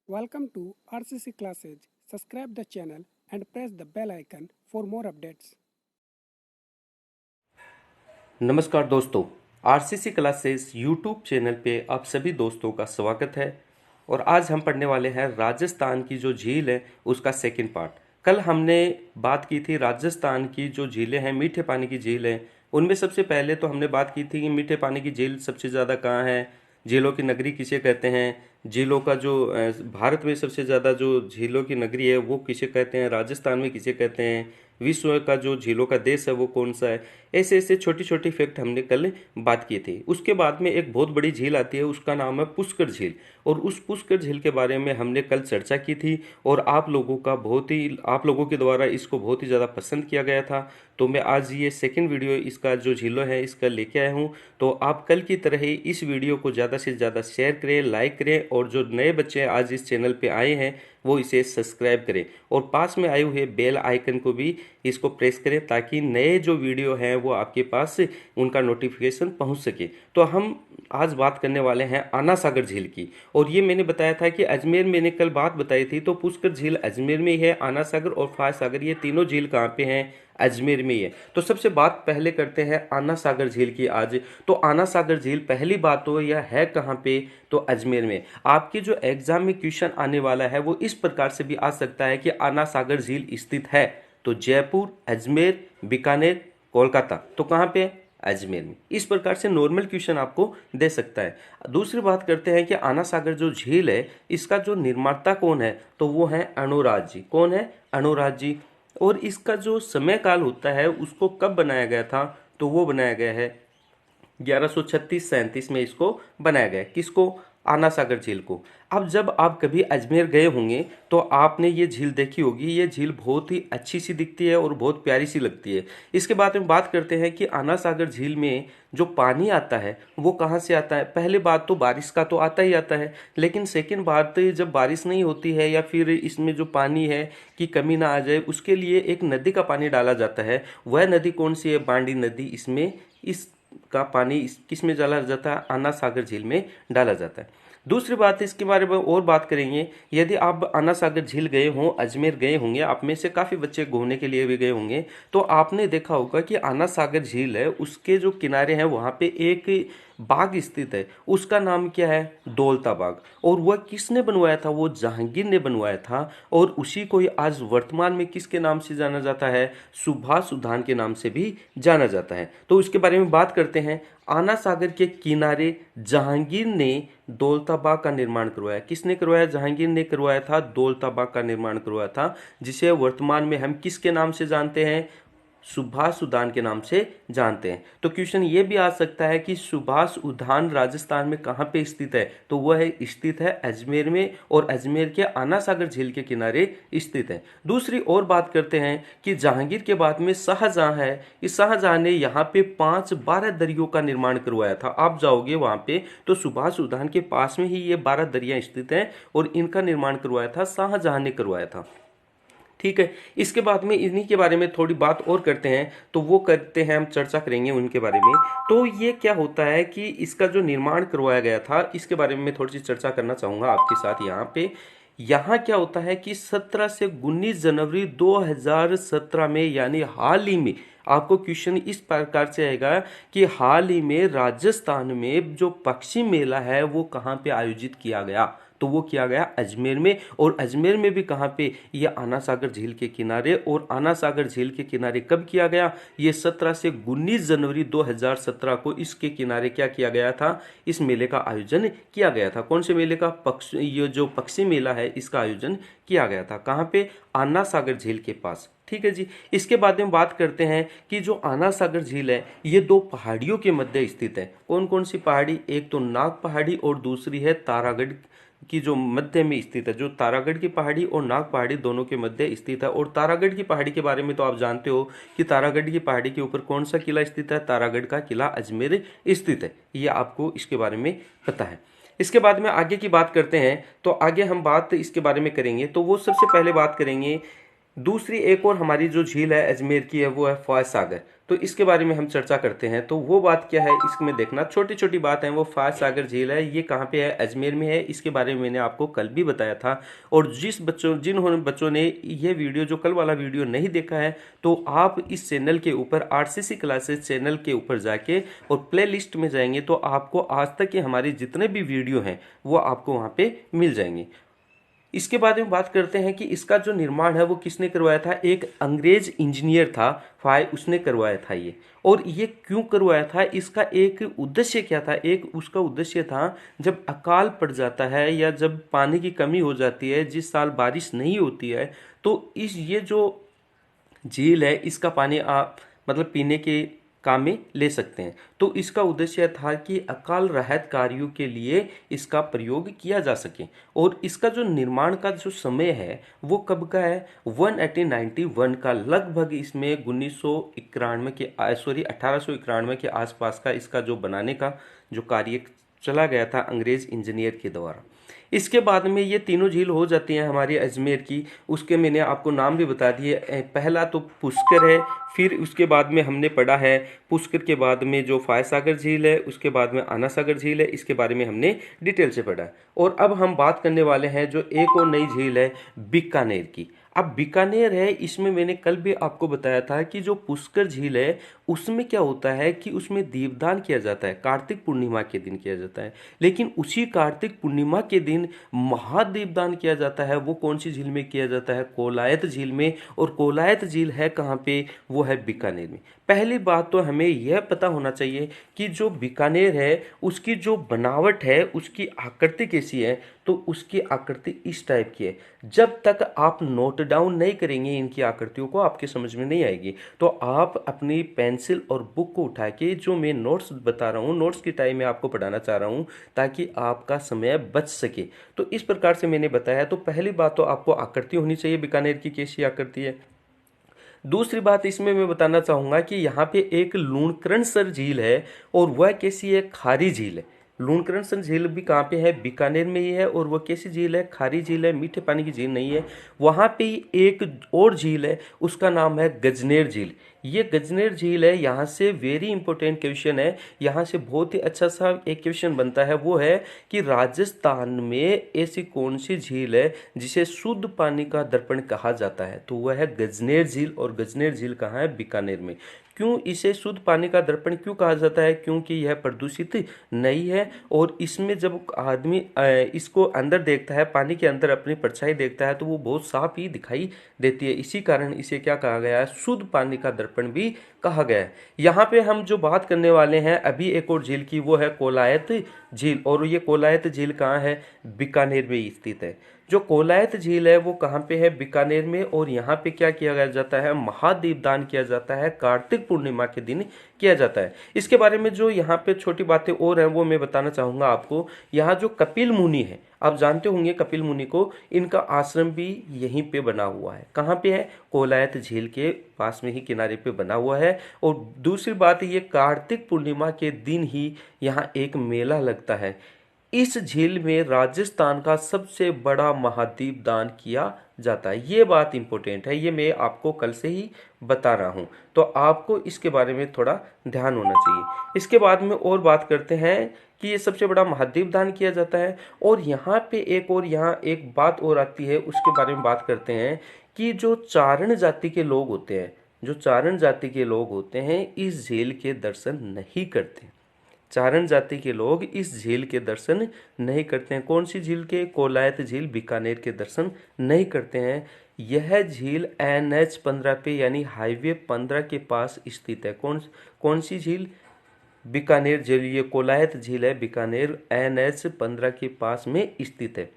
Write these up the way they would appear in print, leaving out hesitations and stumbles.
Welcome to RCC classes. Subscribe the channel and press the bell icon for more updates. नमस्कार दोस्तों, RCC classes YouTube channel पे आप सभी दोस्तों का स्वागत है। और आज हम पढ़ने वाले हैं राजस्थान की जो झील है उसका सेकंड पार्ट। कल हमने बात की थी राजस्थान की जो झीलें हैं, मीठे पानी की झील है, उनमें सबसे पहले तो हमने बात की थी कि मीठे पानी की झील सबसे ज़्यादा कहाँ है, झीलों की नगरी किसे कहते हैं, झीलों का जो भारत में सबसे ज़्यादा जो झीलों की नगरी है वो किसे कहते हैं, राजस्थान में किसे कहते हैं, विश्व का जो झीलों का देश है वो कौन सा है। ऐसे ऐसे छोटी छोटी फैक्ट हमने कल बात किए थे। उसके बाद में एक बहुत बड़ी झील आती है, उसका नाम है पुष्कर झील, और उस पुष्कर झील के बारे में हमने कल चर्चा की थी और आप लोगों के द्वारा इसको बहुत ही ज़्यादा पसंद किया गया था। तो मैं आज ये सेकंड वीडियो इसका जो झीलों है इसका लेके आया हूँ। तो आप कल की तरह ही इस वीडियो को ज़्यादा से ज़्यादा शेयर करें, लाइक करें, और जो नए बच्चे आज इस चैनल पे आए हैं वो इसे सब्सक्राइब करें और पास में आए हुए बेल आइकन को भी इसको प्रेस करें ताकि नए जो वीडियो हैं वो आपके पास उनका नोटिफिकेशन पहुंच सके। तो हम आज बात करने वाले हैं आना सागर झील की। और ये मैंने बताया था कि अजमेर में, मैंने कल बात बताई थी, तो पुष्कर झील अजमेर में ही है, आना सागर और फाय सागर ये तीनों झील कहाँ पे हैं, अजमेर में ही है। तो सबसे बात पहले करते हैं आना सागर झील की आज। तो आना सागर झील पहली बात तो यह है कहाँ पे, तो अजमेर में। आपके जो एग्जाम में क्वेश्चन आने वाला है वो इस प्रकार से भी आ सकता है कि आना सागर झील स्थित है तो जयपुर, अजमेर, बीकानेर, कोलकाता। तो कहाँ पे, अजमेर में। इस प्रकार से नॉर्मल क्वेश्चन आपको दे सकता है। दूसरी बात करते हैं कि आना सागर जो झील है इसका जो निर्माता कौन है, तो वो है अनुराज जी। कौन है, अनुराज जी। और इसका जो समय काल होता है उसको कब बनाया गया था, तो वो बनाया गया है 1136-37 में इसको बनाया गया। किसको, आना सागर झील को। अब जब आप कभी अजमेर गए होंगे तो आपने ये झील देखी होगी। ये झील बहुत ही अच्छी सी दिखती है और बहुत प्यारी सी लगती है। इसके बाद में बात करते हैं कि आना सागर झील में जो पानी आता है वो कहाँ से आता है। पहले बात तो बारिश का तो आता ही आता है, लेकिन सेकंड बात जब बारिश नहीं होती है या फिर इसमें जो पानी है की कमी ना आ जाए उसके लिए एक नदी का पानी डाला जाता है। वह नदी कौन सी है, बांडी नदी। इसमें इस का पानी किस में डाला जाता है, आना सागर झील में डाला जाता है। दूसरी बात इसके बारे में और बात करेंगे, यदि आप आना सागर झील गए हों, अजमेर गए होंगे, आप में से काफ़ी बच्चे घूमने के लिए भी गए होंगे, तो आपने देखा होगा कि आना सागर झील है उसके जो किनारे हैं वहाँ पे एक बाग स्थित है। उसका नाम क्या है, दौलता बाग। और वह किसने बनवाया था, वो जहांगीर ने बनवाया था। और उसी को ही आज वर्तमान में किसके नाम से जाना जाता है, सुभाष उद्यान के नाम से भी जाना जाता है। तो इसके बारे में बात करते हैं। आना सागर के किनारे जहांगीर ने दौलता बाग का निर्माण करवाया। किसने करवाया, जहांगीर ने करवाया था, दौलता बाग का निर्माण करवाया था, जिसे वर्तमान में हम किसके नाम से जानते हैं, सुभाष उद्यान के नाम से जानते हैं। तो क्वेश्चन ये भी आ सकता है कि सुभाष उद्यान राजस्थान में कहाँ पे स्थित है, तो वह है स्थित है अजमेर में, और अजमेर के आना सागर झील के किनारे स्थित है। दूसरी और बात करते हैं कि जहांगीर के बाद में शाहजहां है। इस शाहजहां ने यहाँ पे 12 दरियों का निर्माण करवाया था। आप जाओगे वहां पे तो सुभाष उद्यान के पास में ही ये 12 दरिया स्थित हैं और इनका निर्माण करवाया था, शाहजहां ने करवाया था। ठीक है। इसके बाद में इन्हीं के बारे में थोड़ी बात और करते हैं, तो वो करते हैं, हम चर्चा करेंगे उनके बारे में। तो ये क्या होता है कि इसका जो निर्माण करवाया गया था इसके बारे में मैं थोड़ी सी चर्चा करना चाहूँगा आपके साथ। यहाँ पे यहाँ क्या होता है कि 17 से 19 जनवरी 2017 में, यानी हाल ही में, आपको क्वेश्चन इस प्रकार से आएगा कि हाल ही में राजस्थान में जो पक्षी मेला है वो कहाँ पे आयोजित किया गया, तो वो किया गया अजमेर में। और अजमेर में भी कहाँ पे, ये आना सागर झील के किनारे। और आना सागर झील के किनारे कब किया गया, ये 17 से 19 जनवरी 2017 को इसके किनारे क्या किया गया था, इस मेले का आयोजन किया गया था। कौन से मेले का, ये जो पक्षी मेला है इसका आयोजन किया गया था। कहाँ पे, आना सागर झील के पास। ठीक है जी। इसके बाद में बात करते हैं कि जो आना सागर झील है ये दो पहाड़ियों के मध्य स्थित है। कौन कौन सी पहाड़ी, एक तो नाग पहाड़ी और दूसरी है तारागढ़ की जो मध्य में स्थित है। जो तारागढ़ की पहाड़ी और नाग पहाड़ी दोनों के मध्य स्थित है। और तारागढ़ की पहाड़ी के बारे में तो आप जानते हो कि तारागढ़ की पहाड़ी के ऊपर कौन सा किला स्थित है, तारागढ़ का किला अजमेर स्थित है। ये आपको इसके बारे में पता है। इसके बाद में आगे की बात करते हैं, तो आगे हम बात इसके बारे में करेंगे। तो वो सबसे पहले बात करेंगे दूसरी एक और हमारी जो झील है अजमेर की है वो है फॉय सागर। तो इसके बारे में हम चर्चा करते हैं। तो वो बात क्या है इसमें देखना, छोटी छोटी बात है। वो फाय सागर झील है, ये कहाँ पे है, अजमेर में है। इसके बारे में मैंने आपको कल भी बताया था। और जिन्होंने बच्चों ने ये वीडियो, जो कल वाला वीडियो नहीं देखा है, तो आप इस चैनल के ऊपर आरसीसी क्लासेस चैनल के ऊपर जाके और प्ले लिस्ट में जाएंगे तो आपको आज तक के हमारे जितने भी वीडियो हैं वो आपको वहाँ पे मिल जाएंगे। इसके बाद में बात करते हैं कि इसका जो निर्माण है वो किसने करवाया था। एक अंग्रेज इंजीनियर था फाय, उसने करवाया था ये। और ये क्यों करवाया था, इसका एक उद्देश्य क्या था। एक उसका उद्देश्य था, जब अकाल पड़ जाता है या जब पानी की कमी हो जाती है, जिस साल बारिश नहीं होती है, तो ये जो झील है इसका पानी आप मतलब पीने के काम में ले सकते हैं। तो इसका उद्देश्य था कि अकाल राहत कार्यों के लिए इसका प्रयोग किया जा सके। और इसका जो निर्माण का जो समय है वो कब का है, 1891 का, लगभग इसमें 1991 के 1891 के आसपास का इसका जो बनाने का जो कार्य चला गया था अंग्रेज इंजीनियर के द्वारा। इसके बाद में ये तीनों झील हो जाती हैं हमारी अजमेर की। उसके मैंने आपको नाम भी बता दिए। पहला तो पुष्कर है, फिर उसके बाद में हमने पढ़ा है पुष्कर के बाद में जो फाय सागर झील है, उसके बाद में आना सागर झील है। इसके बारे में हमने डिटेल से पढ़ा है। और अब हम बात करने वाले हैं जो एक और नई झील है बीकानेर की। अब बीकानेर है, इसमें मैंने कल भी आपको बताया था कि जो पुष्कर झील है उसमें क्या होता है कि उसमें दीपदान किया जाता है, कार्तिक पूर्णिमा के दिन किया जाता है। लेकिन उसी कार्तिक पूर्णिमा के दिन महादीपदान किया जाता है। वो कौन सी झील में किया जाता है, कोलायत झील में। और कोलायत झील है कहाँ पे, वो है बीकानेर में। पहली बात तो हमें यह पता होना चाहिए कि जो बीकानेर है उसकी जो बनावट है, उसकी आकृति कैसी है। तो उसकी आकृति इस टाइप की है। जब तक आप नोट डाउन नहीं करेंगे इनकी आकृतियों को, आपके समझ में नहीं आएगी। तो आप अपनी पेंसिल और बुक को उठा के, जो मैं नोट्स बता रहा हूँ, नोट्स की टाइम में आपको पढ़ाना चाह रहा हूँ ताकि आपका समय बच सके। तो इस प्रकार से मैंने बताया। तो पहली बात तो आपको आकृति होनी चाहिए, बीकानेर की कैसी आकृति है। दूसरी बात इसमें मैं बताना चाहूंगा कि यहाँ पे एक लूणकरणसर झील है, और वह कैसी है, खारी झील है। लूणकरणसर झील भी कहाँ पे है, बीकानेर में ही है। और वह कैसी झील है, खारी झील है, मीठे पानी की झील नहीं है। वहाँ पे एक और झील है, उसका नाम है गजनेर झील। ये गजनेर झील है, यहाँ से वेरी इंपॉर्टेंट क्वेश्चन है। यहाँ से बहुत ही अच्छा सा एक क्वेश्चन बनता है, वो है कि राजस्थान में ऐसी कौन सी झील है जिसे शुद्ध पानी का दर्पण कहा जाता है। तो वह है गजनेर झील। और गजनेर झील कहाँ है, बीकानेर में। क्यों इसे शुद्ध पानी का दर्पण क्यों कहा जाता है, क्योंकि यह प्रदूषित नहीं है। और इसमें जब आदमी इसको अंदर देखता है, पानी के अंदर अपनी परछाई देखता है, तो वो बहुत साफ ही दिखाई देती है। इसी कारण इसे क्या कहा गया है, शुद्ध पानी का दर्पण भी कहा गया है। यहाँ पे हम जो बात करने वाले हैं अभी एक और झील की, वो है कोलायत झील। और ये कोलायत झील कहाँ है, बीकानेर में स्थित है। जो कोलायत झील है वो कहाँ पे है, बीकानेर में। और यहाँ पे क्या किया जाता है, महादीपदान किया जाता है, कार्तिक पूर्णिमा के दिन किया जाता है। इसके बारे में जो यहाँ पे छोटी बातें और हैं वो मैं बताना चाहूंगा आपको। यहाँ जो कपिल मुनि है, आप जानते होंगे कपिल मुनि को, इनका आश्रम भी यहीं पे बना हुआ है। कहाँ पे है, कोलायत झील के पास में ही किनारे पे बना हुआ है। और दूसरी बात, ये कार्तिक पूर्णिमा के दिन ही यहाँ एक मेला लगता है। इस झील में राजस्थान का सबसे बड़ा महादीप दान किया जाता है। ये बात इंपॉर्टेंट है, ये मैं आपको कल से ही बता रहा हूँ। तो आपको इसके बारे में थोड़ा ध्यान होना चाहिए। इसके बाद में और बात करते हैं कि ये सबसे बड़ा महादीप दान किया जाता है। और यहाँ पे यहाँ एक बात और आती है, उसके बारे में बात करते हैं कि जो चारण जाति के लोग होते हैं, जो चारण जाति के लोग होते हैं इस झील के दर्शन नहीं करते। चारण जाति के लोग इस झील के दर्शन नहीं करते हैं। कौन सी झील के, कोलायत झील, बीकानेर के दर्शन नहीं करते हैं। यह झील NH 15 पे यानी हाईवे 15 के पास स्थित है। कौन सी झील, बीकानेर झील। ये कोलायत झील है, बीकानेर NH 15 के पास में स्थित है।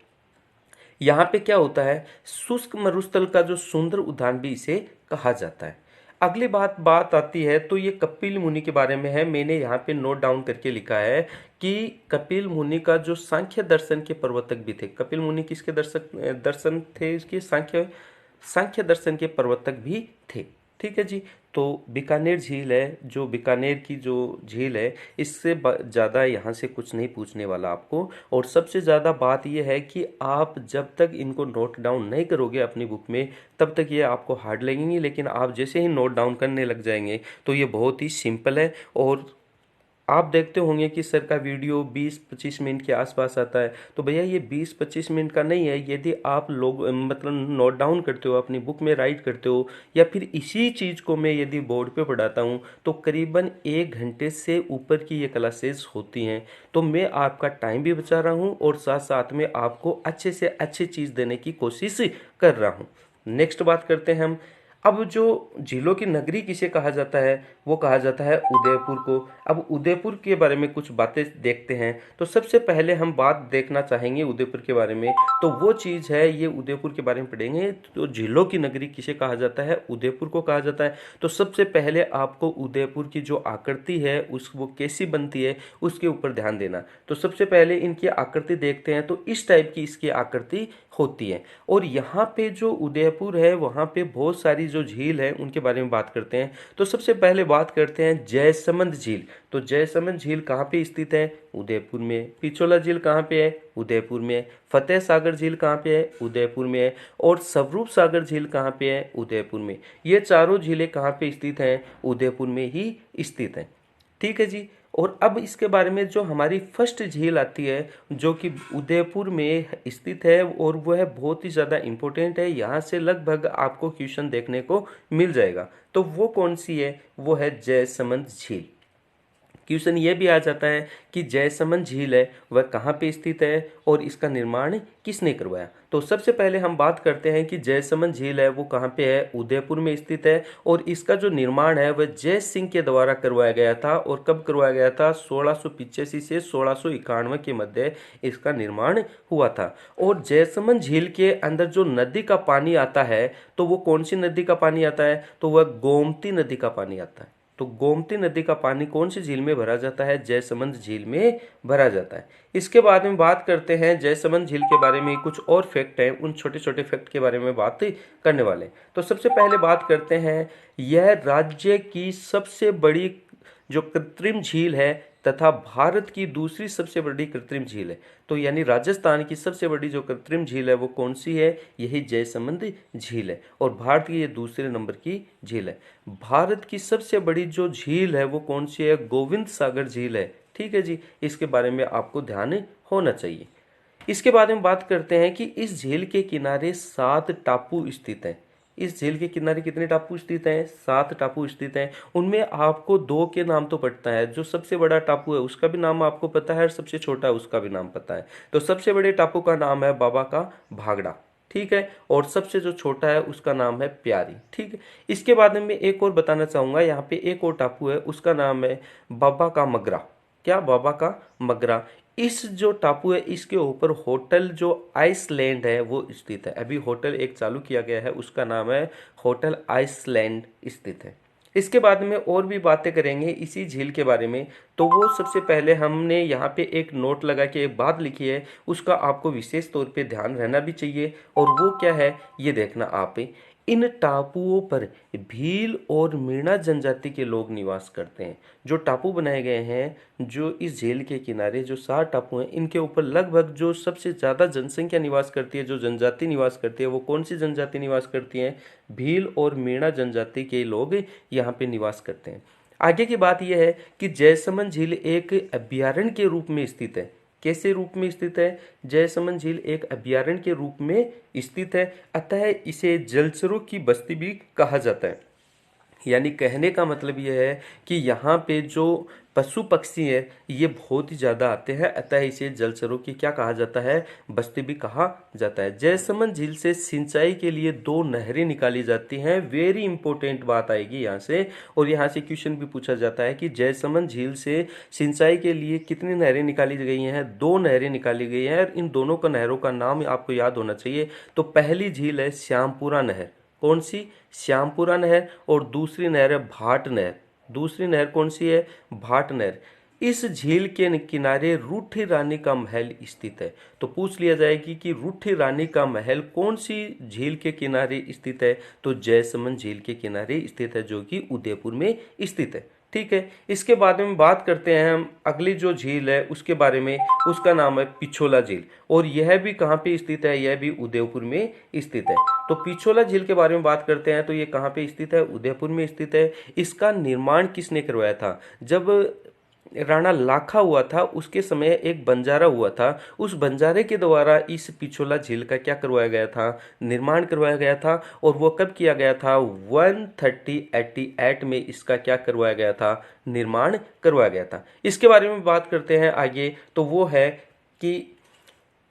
यहाँ पे क्या होता है, शुष्क मरुस्थल का जो सुंदर उद्यान भी इसे कहा जाता है। अगली बात आती है तो ये कपिल मुनि के बारे में है। मैंने यहाँ पे नोट डाउन करके लिखा है कि कपिल मुनि का जो सांख्य दर्शन के प्रवर्तक भी थे। कपिल मुनि किसके दर्शन थे, इसके सांख्य दर्शन के प्रवर्तक भी थे। ठीक है जी। तो बीकानेर झील है, जो बीकानेर की जो झील है, इससे ज़्यादा यहाँ से कुछ नहीं पूछने वाला आपको। और सबसे ज़्यादा बात यह है कि आप जब तक इनको नोट डाउन नहीं करोगे अपनी बुक में, तब तक ये आपको हार्ड लगेंगी, लेकिन आप जैसे ही नोट डाउन करने लग जाएंगे तो ये बहुत ही सिंपल है। और आप देखते होंगे कि सर का वीडियो 20-25 मिनट के आसपास आता है, तो भैया ये 20-25 मिनट का नहीं है। यदि आप लोग मतलब नोट डाउन करते हो, अपनी बुक में राइट करते हो, या फिर इसी चीज़ को मैं यदि बोर्ड पे पढ़ाता हूँ, तो करीबन 1 घंटे से ऊपर की ये क्लासेस होती हैं। तो मैं आपका टाइम भी बचा रहा हूँ और साथ साथ में आपको अच्छे से अच्छी चीज़ देने की कोशिश कर रहा हूँ। नेक्स्ट बात करते हैं हम। अब जो झीलों की नगरी किसे कहा जाता है, वो कहा जाता है उदयपुर को। अब उदयपुर के बारे में कुछ बातें देखते हैं। तो सबसे पहले हम बात देखना चाहेंगे उदयपुर के बारे में, तो वो चीज़ है, ये उदयपुर के बारे में पढ़ेंगे। तो झीलों की नगरी किसे कहा जाता है, उदयपुर को कहा जाता है। तो सबसे पहले आपको उदयपुर की जो आकृति है वो कैसी बनती है उसके ऊपर ध्यान देना। तो सबसे पहले इनकी आकृति देखते हैं, तो इस टाइप की इसकी आकृति होती है। और यहाँ पे जो उदयपुर है, वहाँ पे बहुत सारी जो झील है उनके बारे में बात करते हैं। तो सबसे पहले बात करते हैं जयसमंद झील। तो जयसमंद झील कहाँ पे स्थित है, उदयपुर में। पिछोला झील कहाँ पे है, उदयपुर में। फतेह सागर झील कहाँ पे है, उदयपुर में है। और स्वरूप सागर झील कहाँ पे है, उदयपुर में। ये चारों झीलें कहाँ पे स्थित हैं, उदयपुर में ही स्थित हैं। ठीक है जी। और अब इसके बारे में जो हमारी फर्स्ट झील आती है, जो कि उदयपुर में स्थित है, और वह है बहुत ही ज़्यादा इम्पोर्टेंट है। यहाँ से लगभग आपको क्वेश्चन देखने को मिल जाएगा। तो वो कौन सी है, वो है जयसमंद झील। क्वेश्चन ये भी आ जाता है कि जयसमंद झील है वह कहाँ पे स्थित है और इसका निर्माण किसने करवाया। तो सबसे पहले हम बात करते हैं कि जयसमंद झील है वो कहाँ पे है, उदयपुर में स्थित है। और इसका जो निर्माण है वह जय सिंह के द्वारा करवाया गया था। और कब करवाया गया था, 1685 से 1691 के मध्य इसका निर्माण हुआ था। और जयसमंद झील के अंदर जो नदी का पानी आता है, तो वो कौन सी नदी का पानी आता है, तो वह गोमती नदी का पानी आता है। तो गोमती नदी का पानी कौन सी झील में भरा जाता है, जयसमंद झील में भरा जाता है। इसके बाद में बात करते हैं जयसमंद झील के बारे में। कुछ और फैक्ट हैं, उन छोटे छोटे फैक्ट के बारे में बात करने वाले। तो सबसे पहले बात करते हैं, यह राज्य की सबसे बड़ी जो कृत्रिम झील है तथा भारत की दूसरी सबसे बड़ी कृत्रिम झील है। तो यानी राजस्थान की सबसे बड़ी जो कृत्रिम झील है वो कौन सी है, यही जयसमंद झील है। और भारत की ये दूसरे नंबर की झील है। भारत की सबसे बड़ी जो झील है वो कौन सी है, गोविंद सागर झील है। ठीक है जी, इसके बारे में आपको ध्यान होना चाहिए। इसके बारे में बात करते हैं कि इस झील के किनारे 7 टापू स्थित हैं। इस झील के किनारे कितने टापू स्थित हैं, 7 टापू स्थित हैं। उनमें आपको 2 के नाम तो पता है, जो सबसे बड़ा टापू है उसका भी नाम आपको पता है और सबसे छोटा है उसका भी नाम पता है। तो सबसे बड़े टापू का नाम है बाबा का भागड़ा, ठीक है। और सबसे जो छोटा है उसका नाम है प्यारी, ठीक है। इसके बाद में एक और बताना चाहूंगा, यहाँ पे एक और टापू है उसका नाम है बाबा का मगरा। क्या, बाबा का मगरा। इस जो टापू है इसके ऊपर होटल जो आइसलैंड है वो स्थित है। अभी होटल एक चालू किया गया है, उसका नाम है होटल आइसलैंड स्थित है। इसके बाद में और भी बातें करेंगे इसी झील के बारे में। तो वो सबसे पहले हमने यहाँ पे एक नोट लगा के एक बात लिखी है, उसका आपको विशेष तौर पे ध्यान रहना भी चाहिए। और वो क्या है ये देखना आप। इन टापुओं पर भील और मीणा जनजाति के लोग निवास करते हैं। जो टापू बनाए गए हैं जो इस झील के किनारे, जो 7 टापू हैं, इनके ऊपर लगभग जो सबसे ज़्यादा जनसंख्या निवास करती है, जो जनजाति निवास करती है, वो कौन सी जनजाति निवास करती है, भील और मीणा जनजाति के लोग यहाँ पे निवास करते हैं। आगे की बात यह है कि जयसमंद झील एक अभयारण्य के रूप में स्थित है। कैसे रूप में स्थित है, जयसमंद झील एक अभयारण्य के रूप में स्थित है। अतः इसे जलचरों की बस्ती भी कहा जाता है। यानी कहने का मतलब यह है कि यहाँ पे जो पशु पक्षी है ये बहुत ही ज़्यादा आते हैं, अतः इसे जलचरों की क्या कहा जाता है, बस्ती भी कहा जाता है। जयसमंद झील से सिंचाई के लिए 2 नहरें निकाली जाती हैं। वेरी इंपॉर्टेंट बात आएगी यहाँ से, और यहाँ से क्वेश्चन भी पूछा जाता है कि जयसमंद झील से सिंचाई के लिए कितनी नहरें निकाली गई हैं, 2 नहरें निकाली गई हैं। और इन दोनों का नहरों का नाम आपको याद होना चाहिए। तो पहली झील है श्यामपुरा नहर। कौन सी, श्यामपुरा नहर। और दूसरी नहर है भाट नहर। दूसरी नहर कौन सी है, भाट नहर। इस झील के किनारे रूठी रानी का महल स्थित है। तो पूछ लिया जाएगी कि रूठी रानी का महल कौन सी झील के किनारे स्थित है, तो जयसमंद झील के किनारे स्थित है, जो कि उदयपुर में स्थित है। ठीक है, इसके बाद में बात करते हैं हम अगली जो झील है उसके बारे में। उसका नाम है पिछोला झील, और यह भी कहाँ पे स्थित है, यह भी उदयपुर में स्थित है। तो पिछोला झील के बारे में बात करते हैं तो ये कहाँ पे स्थित है, उदयपुर में स्थित है। इसका निर्माण किसने करवाया था, जब राणा लाखा हुआ था उसके समय एक बंजारा हुआ था, उस बंजारे के द्वारा इस पिछोला झील का क्या करवाया गया था, निर्माण करवाया गया था। और वो कब किया गया था, 1388 में इसका क्या करवाया गया था, निर्माण करवाया गया था। इसके बारे में बात करते हैं आगे, तो वो है कि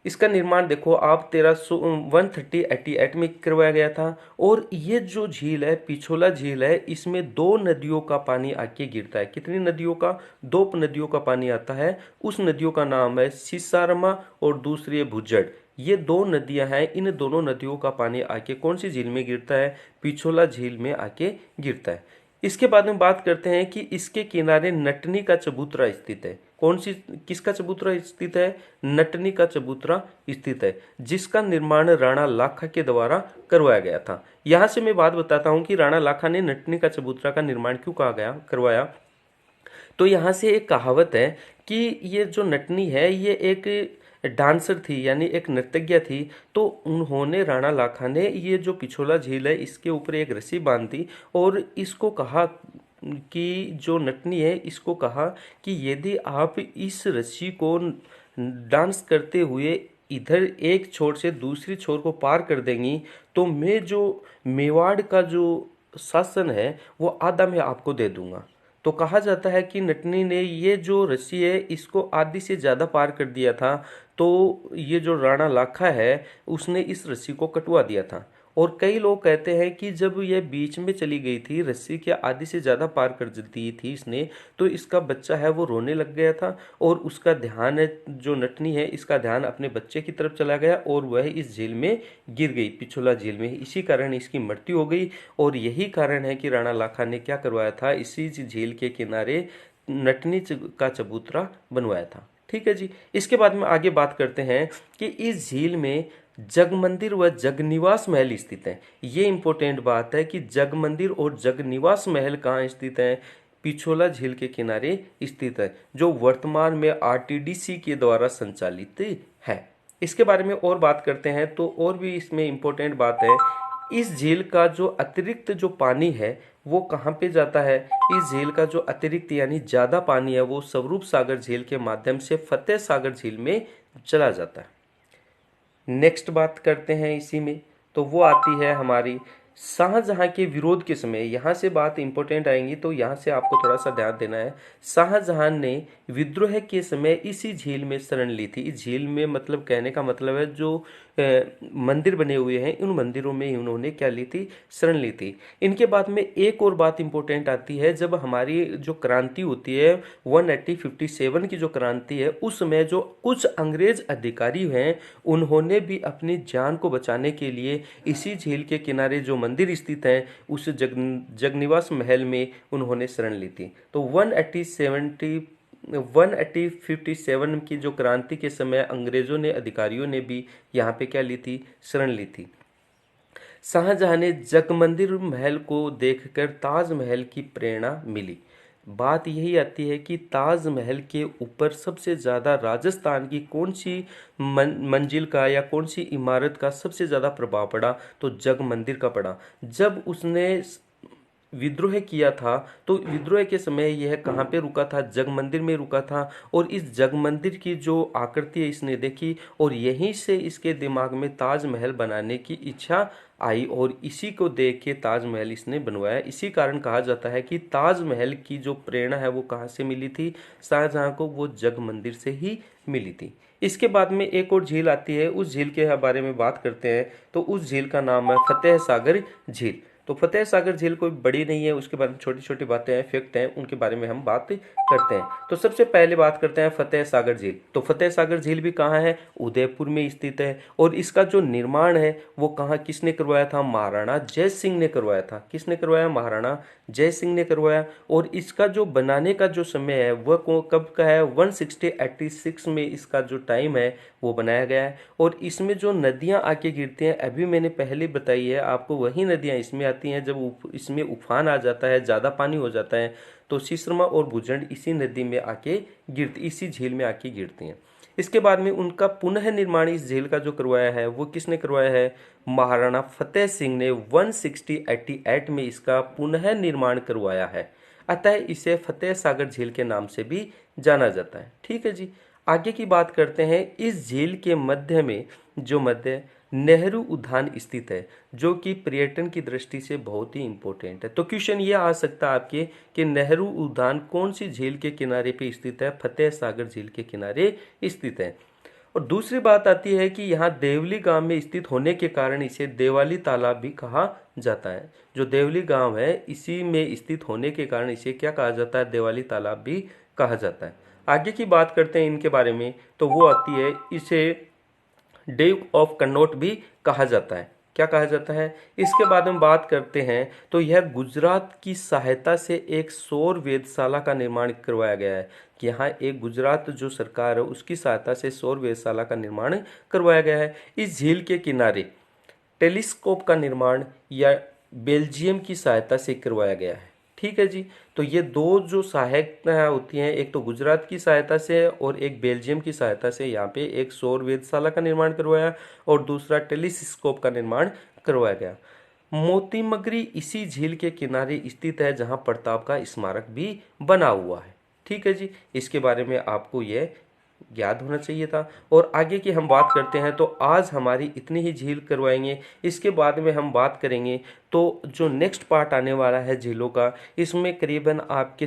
इसका निर्माण देखो आप 1388 में करवाया गया था। और ये जो झील है पिछोला झील है, इसमें 2 नदियों का पानी आके गिरता है। कितनी नदियों का, 2 नदियों का पानी आता है। उस नदियों का नाम है सिसारमा और दूसरी है भुज्जड़। ये 2 नदियां हैं, इन दोनों नदियों का पानी आके कौन सी झील में गिरता है, पिछोला झील में आके गिरता है। इसके बाद में बात करते हैं कि इसके किनारे नटनी का चबूतरा स्थित है। कौन सी, किसका चबूतरा स्थित है, नटनी का चबूतरा स्थित है, जिसका निर्माण राणा लाखा के द्वारा करवाया गया था। यहां से मैं बात बताता हूं कि राणा लाखा ने नटनी का चबूतरा का निर्माण क्यों करवाया। तो यहाँ से एक कहावत है कि ये जो नटनी है ये एक डांसर थी, यानी एक नर्तज्ञ थी। तो उन्होंने, राणा लाखा ने, ये जो पिछोला झील है इसके ऊपर एक रस्सी बांध दी और इसको कहा कि जो नटनी है इसको कहा कि यदि आप इस रस्सी को डांस करते हुए इधर एक छोर से दूसरी छोर को पार कर देंगी तो मैं जो मेवाड़ का जो शासन है वो आधा मैं आपको दे दूंगा। तो कहा जाता है कि नटनी ने ये जो रस्सी है इसको आधी से ज़्यादा पार कर दिया था। तो ये जो राणा लाखा है उसने इस रस्सी को कटवा दिया था। और कई लोग कहते हैं कि जब यह बीच में चली गई थी, रस्सी के आधी से ज़्यादा पार कर दी थी इसने, तो इसका बच्चा है वो रोने लग गया था और उसका ध्यान है, जो नटनी है इसका ध्यान अपने बच्चे की तरफ चला गया और वह इस झील में गिर गई, पिछोला झील में। इसी कारण इसकी मृत्यु हो गई। और यही कारण है कि राणा लाखा ने क्या करवाया था, इसी झील के किनारे नटनी का चबूतरा बनवाया था। ठीक है जी। इसके बाद में आगे बात करते हैं कि इस झील में जग मंदिर व जगनिवास महल स्थित है। ये इंपॉर्टेंट बात है कि जग मंदिर और जगनिवास महल कहाँ स्थित है, पिछोला झील के किनारे स्थित है, जो वर्तमान में आरटीडीसी के द्वारा संचालित है। इसके बारे में और बात करते हैं तो और भी इसमें इंपॉर्टेंट बात है, इस झील का जो अतिरिक्त जो पानी है वो कहाँ पे जाता है। इस झील का जो अतिरिक्त यानी ज़्यादा पानी है वो स्वरूप सागर झील के माध्यम से फतेह सागर झील में चला जाता है। नेक्स्ट बात करते हैं इसी में, तो वो आती है हमारी शाहजहां के विरोध के समय। यहाँ से बात इंपॉर्टेंट आएंगी तो यहाँ से आपको थोड़ा सा ध्यान देना है। शाहजहां ने विद्रोह के समय इसी झील में शरण ली थी। इस झील में मतलब कहने का मतलब है जो मंदिर बने हुए हैं इन मंदिरों में इन्होंने क्या ली थी, शरण ली थी। इनके बाद में एक और बात इंपॉर्टेंट आती है, जब हमारी जो क्रांति होती है 1857 की जो क्रांति है, उस समय जो कुछ अंग्रेज अधिकारी हैं उन्होंने भी अपनी जान को बचाने के लिए इसी झील के किनारे जो मंदिर स्थित है उस जगनिवास महल में उन्होंने शरण ली थी। तो 1857 की जो क्रांति के समय अंग्रेजों ने, अधिकारियों ने भी यहाँ पे क्या ली थी, शरण ली थी। शाहजहां ने जगमंदिर महल को देखकर ताजमहल की प्रेरणा मिली। बात यही आती है कि ताजमहल के ऊपर सबसे ज़्यादा राजस्थान की कौन सी मंजिल का या कौन सी इमारत का सबसे ज़्यादा प्रभाव पड़ा, तो जग मंदिर का पड़ा। जब उसने विद्रोह किया था तो विद्रोह के समय यह कहाँ पे रुका था, जग मंदिर में रुका था। और इस जग मंदिर की जो आकृति है इसने देखी और यहीं से इसके दिमाग में ताजमहल बनाने की इच्छा आई और इसी को देख के ताजमहल इसने बनवाया। इसी कारण कहा जाता है कि ताजमहल की जो प्रेरणा है वो कहाँ से मिली थी, शाहजहां को वो जग मंदिर से ही मिली थी। इसके बाद में एक और झील आती है, उस झील के बारे में बात करते हैं तो उस झील का नाम है फतेह सागर झील। तो फतेह सागर झील कोई बड़ी नहीं है, उसके बारे में छोटी छोटी बातें हैं, फैक्ट हैं, उनके बारे में हम बात करते हैं। तो सबसे पहले बात करते हैं फतेह सागर झील। तो फतेह सागर झील भी कहाँ है? उदयपुर में स्थित है। और इसका जो निर्माण है वो कहाँ, किसने करवाया था? महाराणा जय सिंह ने करवाया था। किसने करवाया? महाराणा जय सिंह ने करवाया। और इसका जो बनाने का जो समय है वह कब का है? 1686 में इसका जो टाइम है वो बनाया गया है। और इसमें जो नदियां आके गिरती हैं, अभी मैंने पहले बताई है आपको, वही नदियां इसमें आती हैं। जब इसमें उफान आ जाता है, ज़्यादा पानी हो जाता है, तो सीसरमा और भुजंड इसी नदी में आके गिरती, इसी झील में आके गिरती हैं। इसके बाद में उनका पुनः निर्माण इस झील का जो करवाया है वो किसने करवाया है? महाराणा फतेह सिंह ने 1688 में इसका पुनः निर्माण करवाया है। अतः इसे फतेह सागर झील के नाम से भी जाना जाता है। ठीक है जी, आगे की बात करते हैं। इस झील के मध्य में जो मध्य नेहरू उद्यान स्थित है, जो कि पर्यटन की दृष्टि से बहुत ही इंपॉर्टेंट है। तो क्वेश्चन ये आ सकता है आपके कि नेहरू उद्यान कौन सी झील के किनारे पे स्थित है? फतेह सागर झील के किनारे स्थित है। और दूसरी बात आती है कि यहाँ देवली गांव में स्थित होने के कारण इसे देवाली तालाब भी कहा जाता है। जो देवली गांव है इसी में स्थित होने के कारण इसे क्या कहा जाता है? देवाली तालाब भी कहा जाता है। आगे की बात करते हैं इनके बारे में, तो वो आती है, इसे ड्यूक ऑफ कन्नौज भी कहा जाता है। क्या कहा जाता है? इसके बाद हम बात करते हैं, तो यह गुजरात की सहायता से एक सौर वेधशाला का निर्माण करवाया गया है। कि यहाँ एक गुजरात जो सरकार है उसकी सहायता से सौर वेधशाला का निर्माण करवाया गया है। इस झील के किनारे टेलीस्कोप का निर्माण या बेल्जियम की सहायता से करवाया गया है। ठीक है जी, तो ये दो जो सहायता होती हैं, एक तो गुजरात की सहायता से और एक बेल्जियम की सहायता से यहाँ पे एक सौर वेधशाला का निर्माण करवाया और दूसरा टेलीस्कोप का निर्माण करवाया गया। मोती मगरी इसी झील के किनारे स्थित है जहाँ प्रताप का स्मारक भी बना हुआ है। ठीक है जी, इसके बारे में आपको यह याद होना चाहिए था। और आगे की हम बात करते हैं, तो आज हमारी इतनी ही झील करवाएंगे। इसके बाद में हम बात करेंगे, तो जो नेक्स्ट पार्ट आने वाला है झीलों का, इसमें करीबन आपके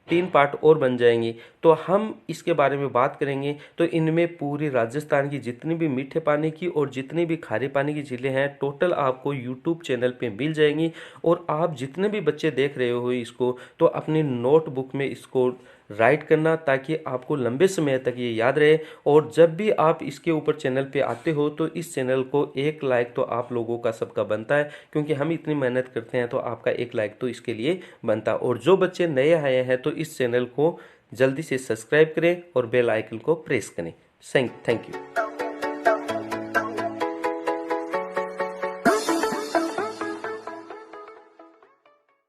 3 पार्ट और बन जाएंगे। तो हम इसके बारे में बात करेंगे। तो इनमें पूरी राजस्थान की जितनी भी मीठे पानी की और जितनी भी खारे पानी की झीलें हैं टोटल आपको यूट्यूब चैनल पे मिल जाएंगी। और आप जितने भी बच्चे देख रहे हो इसको, तो अपनी नोटबुक में इसको राइट करना ताकि आपको लंबे समय तक ये याद रहे। और जब भी आप इसके ऊपर चैनल पे आते हो तो इस चैनल को एक लाइक तो आप लोगों का सबका बनता है, क्योंकि हम इतनी मेहनत करते हैं तो आपका एक लाइक तो इसके लिए बनता है। और जो बच्चे नए आए हैं तो इस चैनल को जल्दी से सब्सक्राइब करें और बेल आइकन को प्रेस करें। Thank you.